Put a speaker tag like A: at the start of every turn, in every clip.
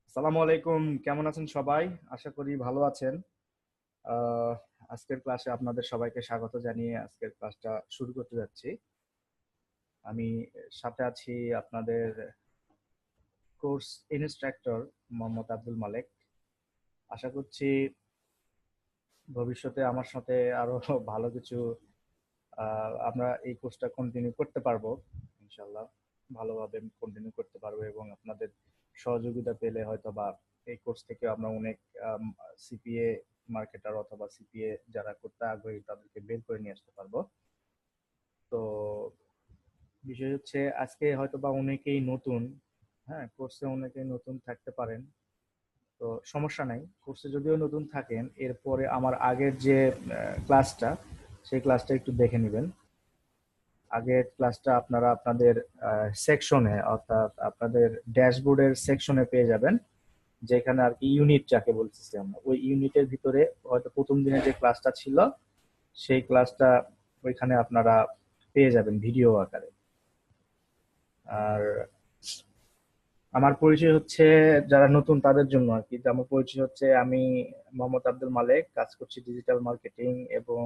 A: আসসালামু আলাইকুম, কেমন আছেন সবাই? আশা করি ভালো আছেন। আহ, আজকের ক্লাসে আপনাদের সবাইকে স্বাগত জানিয়ে আজকের ক্লাসটা শুরু করতে যাচ্ছি। আমি সাথে আছি আপনাদের কোর্স ইনস্ট্রাক্টর মোহাম্মদ আব্দুল মালেক। আশা করছি ভবিষ্যতে আমার সাথে আরো ভালো কিছু আমরা এই কোর্সটা কন্টিনিউ করতে পারবো ইনশাল্লাহ। ভালোভাবে কন্টিনিউ করতে পারবো এবং আপনাদের সহযোগিতা পেলে হয়তো বা এই কোর্স থেকে আমরা অনেক সিপিএ মার্কেটার অথবা সিপিএ যারা করতে আগ্রহী তাদেরকে বের করে নিয়ে আসতে পারবো। তো বিষয় হচ্ছে আজকে হয়তো বা অনেকেই নতুন, হ্যাঁ কোর্সে অনেকেই নতুন থাকতে পারেন। তো সমস্যা নাই, কোর্সে যদিও নতুন থাকেন এরপরে আমার আগের যে ক্লাসটা সেই ক্লাসটা একটু দেখে নেবেন। আগের ক্লাসটা আপনারা আপনাদের সেকশনে অর্থাৎ আপনাদের ড্যাশবোর্ডের সেকশনে পেয়ে যাবেন, যেখানে আর কি ইউনিট যাকে বলতেছি আমরা, ওই ইউনিটের ভিতরে হয়তো প্রথম দিনে যে ক্লাসটা ছিল সেই ক্লাসটা ওইখানে আপনারা পেয়ে যাবেন ভিডিও আকারে। আর আমার পরিচয় হচ্ছে, যারা নতুন তাদের জন্য আর কি, আমার পরিচয় হচ্ছে আমি মোহাম্মদ আব্দুল মালেক, কাজ করছি ডিজিটাল মার্কেটিং এবং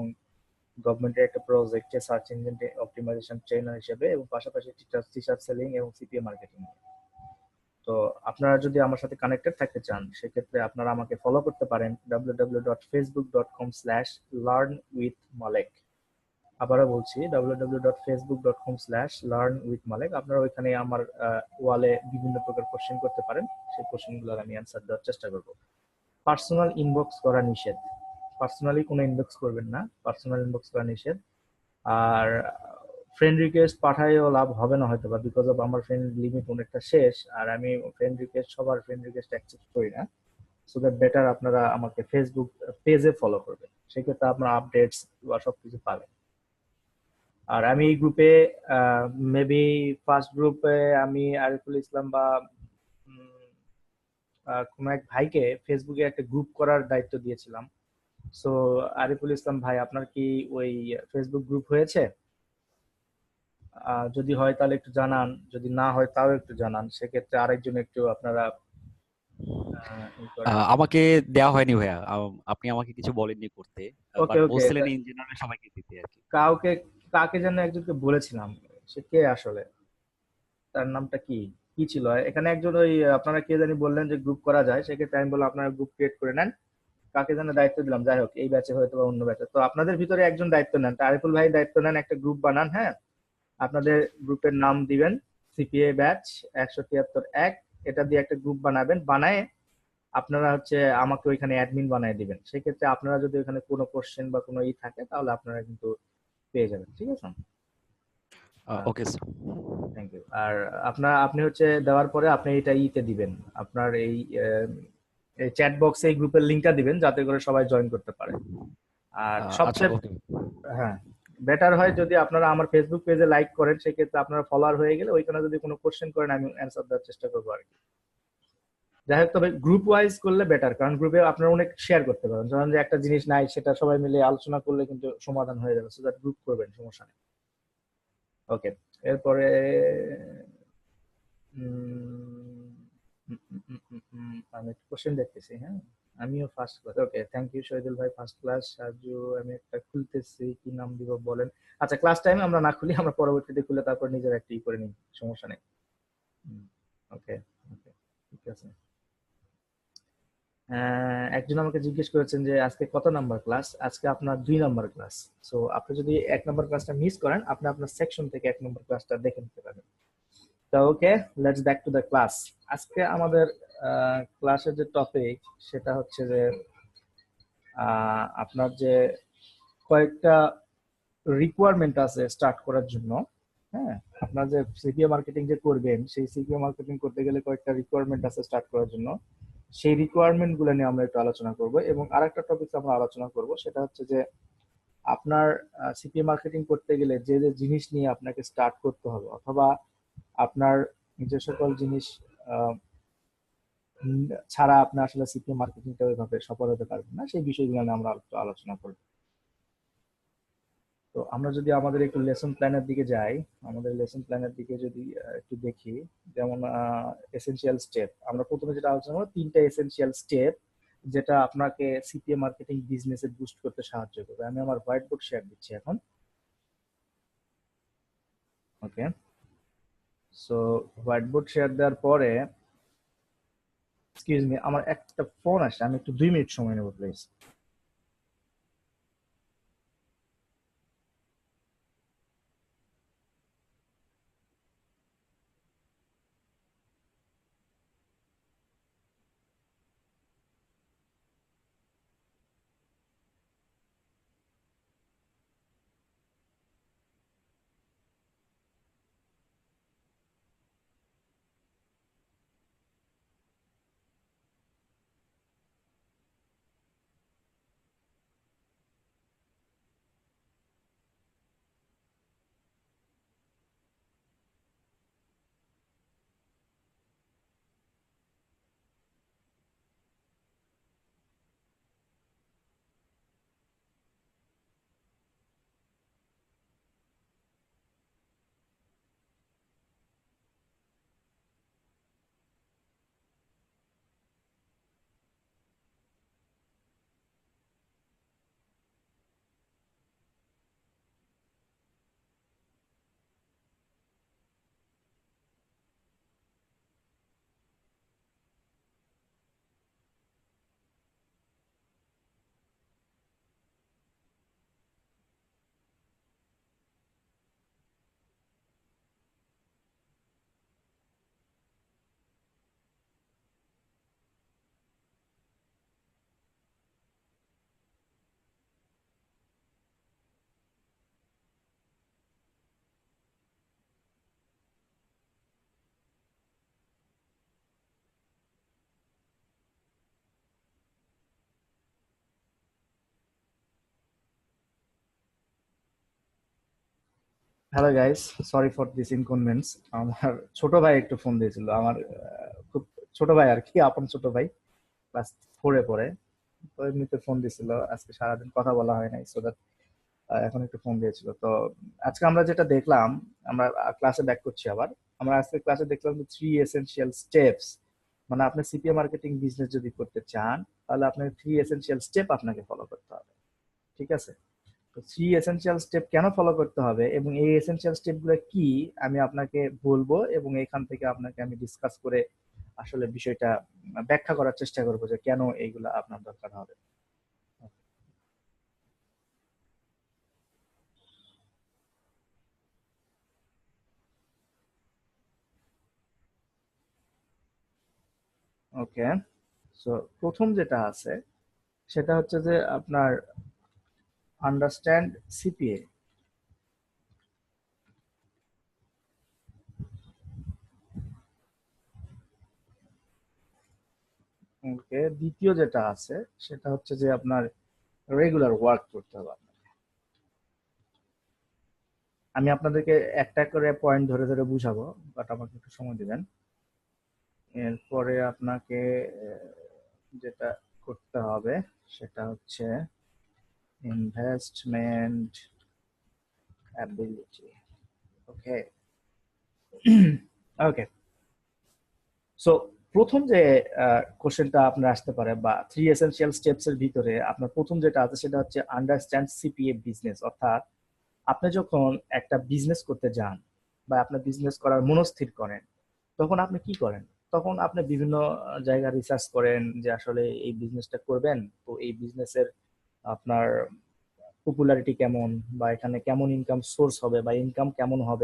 A: গভর্নমেন্টের একটা প্রজেক্টে সার্চ ইঞ্জিন অপটিমাইজেশন ট্রেনার হিসেবে, এবং পাশাপাশি টিচার সেলিং এবং সিপিএ মার্কেটিং। তো আপনারা যদি আমার সাথে কানেক্টেড থাকতে চান সেক্ষেত্রে আপনারা আমাকে ফলো করতে পারেন www.facebook.com/learnwithmalek। আবারও বলছি www.facebook.com/learnwithmalek। আপনারা ওইখানে আমার ওয়ালে বিভিন্ন প্রকার কোশ্চেন করতে পারেন, সেই কোশ্চেনগুলোর আমি অ্যান্সার দেওয়ার চেষ্টা করব। পার্সোনাল ইনবক্স করা নিষেধ, পার্সোনালি কোনো ইনবক্স করবেন না, পার্সোনাল ইনবক্স করা নিষেধ। আর ফ্রেন্ড রিকোয়েস্ট পাঠাইও লাভ হবে না হয়তো বা, বিকজ অফ আমার ফ্রেন্ড লিমিট অনেকটা শেষ, আর আমি সবার ফ্রেন্ড রিকোয়েস্ট অ্যাকসেপ্ট করি না। সো দ্যাট বেটার আপনারা আমাকে ফেসবুক পেজে ফলো করবেন, সেক্ষেত্রে আপনার আপডেটস বা সবকিছু পাবেন। আর আমি এই গ্রুপে মেবি ফার্স্ট গ্রুপে আমি আরিফুল ইসলাম বা উম, কোনো এক ভাইকে ফেসবুকে একটা গ্রুপ করার দায়িত্ব দিয়েছিলাম। সো আরিফুল ইসলাম ভাই, আপনার কি ওই ফেসবুক গ্রুপ হয়েছে? যদি হয় তাহলে একটু জানান, যদি না হয় তাও একটু জানান, সেক্ষেত্রে আরেকজন একটু আপনারা ই করেন।
B: আমাকে দেওয়া হয়নি ভাইয়া। আপনি আমাকে কিছু বলেননি করতে,
A: ওকে
B: বাট
A: ওকে,
B: বলছিলেন ইন জেনারেল সবাইকে দিতে আর কি।
A: কাউকে, কাকে যেন একজনকে বলেছিলাম, সে কে আসলে, তার নামটা কি কি ছিল এখানে একজন, ওই আপনারা কে জানি বললেন যে গ্রুপ করা যায়, সেক্ষেত্রে আমি বললাম আপনারা গ্রুপ ক্রিয়েট করে নেন। কাকে যেন দায়িত্ব দিলাম, যাই হোক এই ব্যাচে হয়তো বা অন্য ব্যাচে, তো আপনাদের ভিতরে একজন দায়িত্ব নেন, আরিফুল ভাই দায়িত্ব নেন, একটা গ্রুপ বানান। হ্যাঁ, আপনাদের গ্রুপের নাম দিবেন সিপিএ ব্যাচ 173 এটা দিয়ে একটা গ্রুপ বানাবেন, বানায় আপনারা হচ্ছে আমাকে ওইখানে অ্যাডমিন বানিয়ে দিবেন। সেক্ষেত্রে আপনারা যদি ওইখানে কোনো কোশ্চেন বা কোনো ই থাকে তাহলে আপনারা কিন্তু পেয়ে যাবেন, ঠিক আছে?
B: Okay sir.
A: Thank you. আর আপনি হচ্ছে দেওয়ার পরে আপনি এটা ইতে দিবেন, আপনার এই চ্যাট বক্সে এই গ্রুপের লিংকটা দিবেন যাতে করে সবাই জয়েন করতে পারে। আর
B: আচ্ছা,
A: সবচেয়ে,
B: ওকে।
A: হ্যাঁ, বেটার হয় যদি আপনারা আমার ফেসবুক পেজে লাইক করেন, সেক্ষেত্রে আপনারা ফলোয়ার হয়ে গেলে ওইখানে যদি কোনো কোশ্চেন করেন আমি অ্যান্সার দেওয়ার চেষ্টা করবো আর কি। যাই হোক, তবে গ্রুপ ওয়াইজ করলে বেটার, কারণ গ্রুপে আপনারা অনেক শেয়ার করতে পারেন, ধরেন যে একটা জিনিস নাই সেটা সবাই মিলে আলোচনা করলে কিন্তু সমাধান হয়ে যাবে, সো দ্যাট গ্রুপ করবেন, সমস্যা নেই। ওকে, এরপরে আমি কোশ্চেন দেখতেছি। হ্যাঁ, আমিও first class, okay thank you Shahidul ভাই, ফার্স্ট ক্লাস সাজু। আমি একটা খুলতেছি, কি নাম দিব বলেন? আচ্ছা, ক্লাস টাইমে আমরা না খুলি, আমরা পরবর্তীতে খুলে তারপর নিজের একটা ই করে নিই, সমস্যা নেই। ওকে ওকে, ঠিক আছে। একজন আমাকে জিজ্ঞেস করেছেন যে আজকে কত নাম্বার ক্লাস, আজকে আপনার 2 নাম্বার ক্লাস। সো আপনি যদি 1 নাম্বার ক্লাসটা মিস করেন, আপনি আপনার সেকশন থেকে 1 নাম্বার ক্লাসটা দেখে নিতে পারেন। তো okay, let's back to the class. আজকে আমাদের ক্লাসের যে টপিক সেটা হচ্ছে যে আপনার যে কয়েকটা রিকোয়ারমেন্ট আছে স্টার্ট করার জন্য। হ্যাঁ, আপনার যে সিপিও মার্কেটিং যে করবেন, সেই সিপিও মার্কেটিং করতে গেলে কয়েকটা রিকোয়ারমেন্ট আছে স্টার্ট করার জন্য। সেই রিকোয়ারমেন্ট গুলো নিয়ে আমরা একটু আলোচনা করব, এবং আরেকটা টপিক আমরা আলোচনা করব সেটা হচ্ছে যে আপনার সিপিএ মার্কেটিং করতে গেলে যে যে জিনিস নিয়ে আপনাকে স্টার্ট করতে হবে, অথবা আপনার যে সকল জিনিস আহ, ছাড়া আপনি আসলে সিপিএ মার্কেটিংটা ওইভাবে সফল হতে পারবেন না, সেই বিষয়গুলো নিয়ে আমরা একটু আলোচনা করব। তো আমরা যদি আমাদের একটু লেসন প্ল্যানের দিকে যাই, আমাদের লেসন প্ল্যানের দিকে যদি একটু দেখি, যেমন এসেনশিয়াল স্টেপ, আমরা প্রথমে যেটা আলোচনা করবো, 3টা এসেনশিয়াল স্টেপ যেটা আপনাকে সিপিএ মার্কেটিং বিজনেসে বুস্ট করতে সাহায্য করবে। আমি আমার হোয়াইট বোর্ড শেয়ার দিচ্ছি এখন। ওকে, সো হোয়াইট বোর্ড শেয়ার দেওয়ার পরে, এক্সকিউজ মি, আমার একটা ফোন আসছে, আমি একটু 2 মিনিট সময় নেবো please. Hello guys, sorry for this ইনকনভেন্স। আমার ছোট ভাই একটু ফোন দিয়েছিল, আমার খুব ছোট ভাই আর কি, আপন ছোট ভাই, ক্লাস 4-এ পড়ে। তো এমনিতে ফোন দিছিল, আজকে সারাদিন কথা বলা হয় নাই, সো দ্যাট এখন একটু ফোন দিয়েছিল। তো আজকে আমরা যেটা দেখলাম, আমরা ক্লাসে ব্যাক করছি আবার। আমরা আজকে ক্লাসে দেখলাম যে 3 এসেনশিয়াল স্টেপস, মানে আপনি সিপিএ মার্কেটিং বিজনেস যদি করতে চান, তাহলে আপনাকে 3 এসেনশিয়াল স্টেপ আপনাকে ফলো করতে হবে। ঠিক আছে? তো 3 এসেনশিয়াল স্টেপ কেন ফলো করতে হবে এবং এই এসেনশিয়াল স্টেপ গুলো কি, আমি আপনাকে বলবো এবং এখান থেকে আপনাকে আমি ডিসকাস করে আসলে বিষয়টা ব্যাখ্যা করার চেষ্টা করবো যে কেন এইগুলা আপনার দরকার হবে। ওকে, সো প্রথম যেটা আছে সেটা হচ্ছে যে আপনার আন্ডারস্ট্যান্ড সিপিএ। ওকে, দ্বিতীয় যেটা আছে সেটা হচ্ছে যে আপনার রেগুলার ওয়ার্ক করতে হবে আপনাকে। আমি আপনাদেরকে একটা করে পয়েন্ট ধরে ধরে বুঝাবো, বাট আমাকে একটু সময় দিবেন। এরপরে আপনাকে যেটা করতে হবে সেটা হচ্ছে ইনভেস্টমেন্ট অ্যাবিলিটি। ওকে, ওকে, সো প্রথম যে কোশ্চেনটা আপনার আসতে পারে, বা 3 এসেনশিয়াল স্টেপস এর ভিতরে আপনার প্রথম যেটা আছে সেটা হচ্ছে আন্ডারস্ট্যান্ড সিপিএ বিজনেস। অর্থাৎ আপনি যখন একটা বিজনেস করতে যান বা আপনি বিজনেস করার মনস্থির করেন, তখন আপনি কি করেন? তখন আপনি বিভিন্ন জায়গায় রিসার্চ করেন যে আসলে এই বিজনেসটা করবেন, তো এই বিজনেসের আপনার পপুলারিটি কেমন, বা এখানে কেমন ইনকাম সোর্স হবে বা ইনকাম কেমন হবে।